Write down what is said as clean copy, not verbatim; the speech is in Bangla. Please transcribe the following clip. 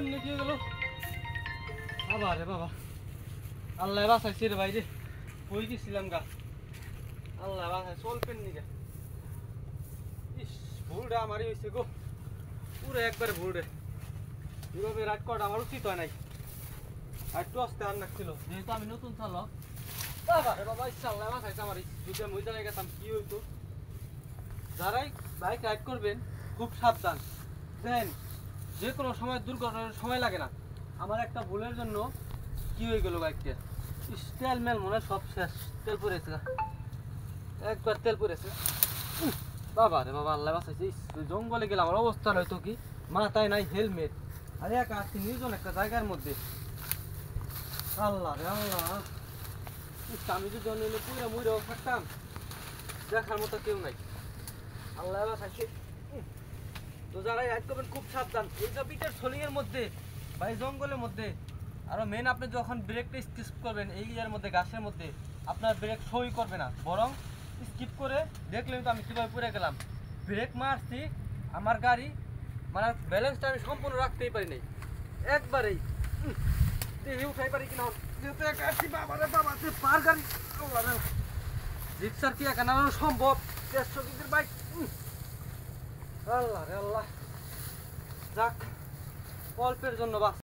কেমনে কি গেল বাবা রে বাবা আল্লাহ বাঁচাইছে রে ভাই রে কই গেছিলাম গা আল্লাহ বাঁচাই চলবেন নি গা ইস ভুলটা আমারই হয়েছে গো পুরো একবারে ভুল রে এভাবে রাত করাটা আমার উচিত হয় নাই আর একটু আসতে আর লাগছিল যেহেতু আমি নতুন চালক বাবা রে বাবা ইচ্ছা আল্লাহ বাঁচাইছে আমার যদি আমি ওই জায়গায় গেতাম কি হইতো যারাই বাইক রাইড করবেন খুব সাবধান দেন যে কোনো সময় দুর্ঘটনার সময় লাগে না আমার একটা ভুলের জন্য কি হয়ে গেল বাইকটা তেল মেল মনে হয় সব শেষ তেল পড়েছে একবার তেল পড়েছে বাবা রে বাবা আল্লাহ বাঁচাইছে জঙ্গলে গেলে আমার অবস্থা হয়তো কি মাথায় নাই হেলমেট আরে একা আছি নির্জন একটা জায়গার মধ্যে আল্লাহ রে আল্লাহ আমি যদি অন্য পুরো মুড়েও থাকতাম দেখার মতো কেউ নাই আল্লাহ বাঁচাইছে তো যারা রাইড করবেন খুব সাবধান এই যে পিটের ছলিংয়ের মধ্যে বা এই জঙ্গলের মধ্যে আরো মেন আপনি যখন ব্রেকটা স্কিপ করবেন এই ইয়ার মধ্যে গাছের মধ্যে আপনার ব্রেক সই করবে না বরং স্কিপ করে দেখলেন তো আমি কীভাবে পড়ে গেলাম ব্রেক মারছি আমার গাড়ি মানে ব্যালেন্সটা আমি সম্পূর্ণ রাখতেই পারি নাই একবারেই উঠাই পারি কিনা যেহেতু একা আসছি বাবা রে বাবা পার গাড়ি রিক্সার কি একা নামানো সম্ভব 150 কেজির বাইক আল্লাহ রে আল্লাহ যাক অল্পের জন্য বাস